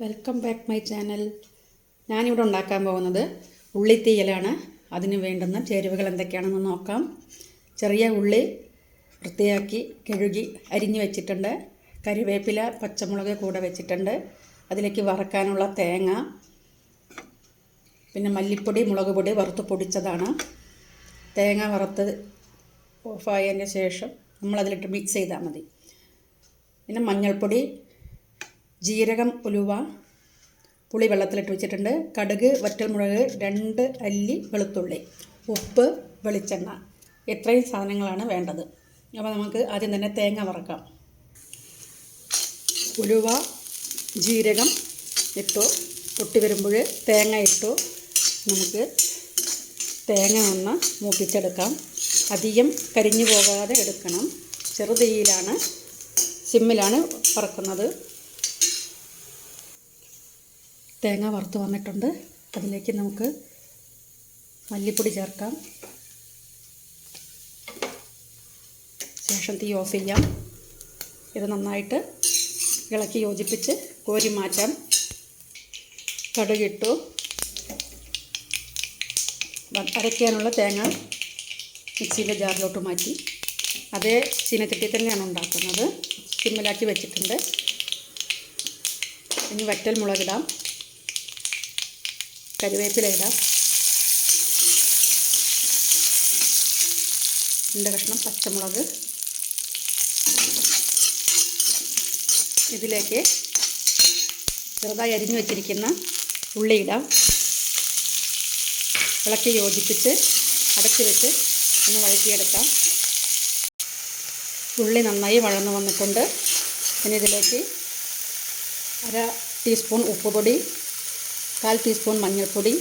Welcome back my channel. ഞാനിവിടെ ഉണ്ടാക്കാൻ പോകുന്നത് ഉള്ളിത്തീയലാണ്. അതിന് വേണ്ടുന്ന ചേരുവകൾ എന്തൊക്കെയാണെന്ന് നോക്കാം. ചെറിയ ഉള്ളി വൃത്തിയാക്കി കഴുകി അരിഞ്ഞു വെച്ചിട്ടുണ്ട്. കറിവേപ്പില, പച്ചമുളക് കൂടെ വെച്ചിട്ടുണ്ട്. അതിലേക്ക് വറക്കാനുള്ള തേങ്ങ, പിന്നെ മല്ലിപ്പൊടി, മുളക് പൊടി വറുത്ത് പൊടിച്ചതാണ്. തേങ്ങ വറുത്ത് ഓഫായതിന് ശേഷം നമ്മളതിലിട്ട് മിക്സ് ചെയ്താൽ മതി. പിന്നെ മഞ്ഞൾപ്പൊടി, ജീരകം, ഉലുവ, പുളി വെള്ളത്തിലിട്ട് വെച്ചിട്ടുണ്ട്. കടുക്, വറ്റൽമുളക്, 2 അല്ലി വെളുത്തുള്ളി, ഉപ്പ്, വെളിച്ചെണ്ണ, ഇത്രയും സാധനങ്ങളാണ് വേണ്ടത്. അപ്പോൾ നമുക്ക് ആദ്യം തന്നെ തേങ്ങ വറക്കാം. ഉലുവ, ജീരകം ഇട്ടു, പൊട്ടി വരുമ്പോൾ തേങ്ങ ഇട്ടു. നമുക്ക് തേങ്ങ ഒന്ന് മൂപ്പിച്ചെടുക്കാം. അധികം കരിഞ്ഞു പോകാതെ എടുക്കണം. ചെറുതീയിലാണ്, സിമ്മിലാണ് വറക്കുന്നത്. തേങ്ങ വറുത്ത് വന്നിട്ടുണ്ട്. അതിലേക്ക് നമുക്ക് മല്ലിപ്പൊടി ചേർക്കാം. ശേഷം തീ ഓഫ് ചെയ്യാം. ഇത് നന്നായിട്ട് ഇളക്കി യോജിപ്പിച്ച് കോരി മാറ്റാം. കടുകിട്ടു. അരയ്ക്കാനുള്ള തേങ്ങ മിക്സിയിലെ ജാറിലോട്ട് മാറ്റി. അതേ ചീനച്ചട്ടി തന്നെയാണ് ഉണ്ടാക്കുന്നത്. സിമ്മിലാക്കി വെച്ചിട്ടുണ്ട്. ഇനി വറ്റൽ മുളകിടാം, കറിവേപ്പില ഇടാം, 2 കഷ്ണം പച്ചമുളക്. ഇതിലേക്ക് ചെറുതായി അരിഞ്ഞു വെച്ചിരിക്കുന്ന ഉള്ളി ഇടാം. ഇളക്കി യോജിപ്പിച്ച് അടച്ചു വെച്ച് ഒന്ന് വഴറ്റിയെടുക്കാം. ഉള്ളി നന്നായി വഴന്നു വന്നിട്ടുണ്ട്. ഇനി ഇതിലേക്ക് 1/2 ടീസ്പൂൺ ഉപ്പുപൊടി, 1/4 ടീസ്പൂൺ മഞ്ഞൾപ്പൊടി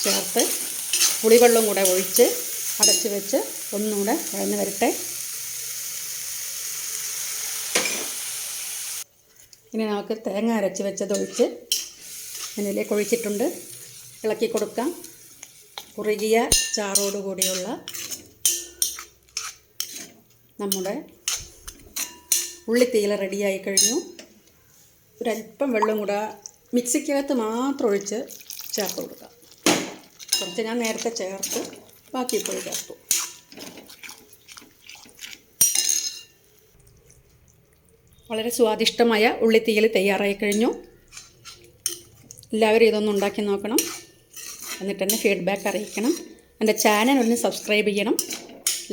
ചേർത്ത് പുളിവെള്ളം കൂടെ ഒഴിച്ച് അടച്ചു വെച്ച് ഒന്നുകൂടെ വഴന്ന് വരട്ടെ. ഇനി നമുക്ക് തേങ്ങ അരച്ച് വെച്ചതൊഴിച്ച് ഇതിലേക്ക് ഒഴിച്ചിട്ടുണ്ട്. ഇളക്കി കൊടുക്കാം. കുറുകിയ ചാറോടുകൂടിയുള്ള നമ്മുടെ ഉള്ളിത്തീയൽ റെഡിയായി കഴിഞ്ഞു. ഒരല്പം വെള്ളം കൂടെ മിക്സിക്കകത്ത് മാത്രം ഒഴിച്ച് ചേർത്ത് കൊടുക്കാം. കുറച്ച് ഞാൻ നേരത്തെ ചേർത്ത് ബാക്കി ഇപ്പോൾ ചേർത്തു. വളരെ സ്വാദിഷ്ടമായ ഉള്ളിത്തീയൽ തയ്യാറായി കഴിഞ്ഞു. എല്ലാവരും ഇതൊന്ന് ഉണ്ടാക്കി നോക്കണം. എന്നിട്ട് തന്നെ ഫീഡ്ബാക്ക് അറിയിക്കണം. എൻ്റെ ചാനൽ ഒന്ന് സബ്സ്ക്രൈബ് ചെയ്യണം,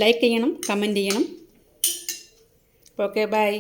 ലൈക്ക് ചെയ്യണം, കമൻറ്റ് ചെയ്യണം. Okay, by.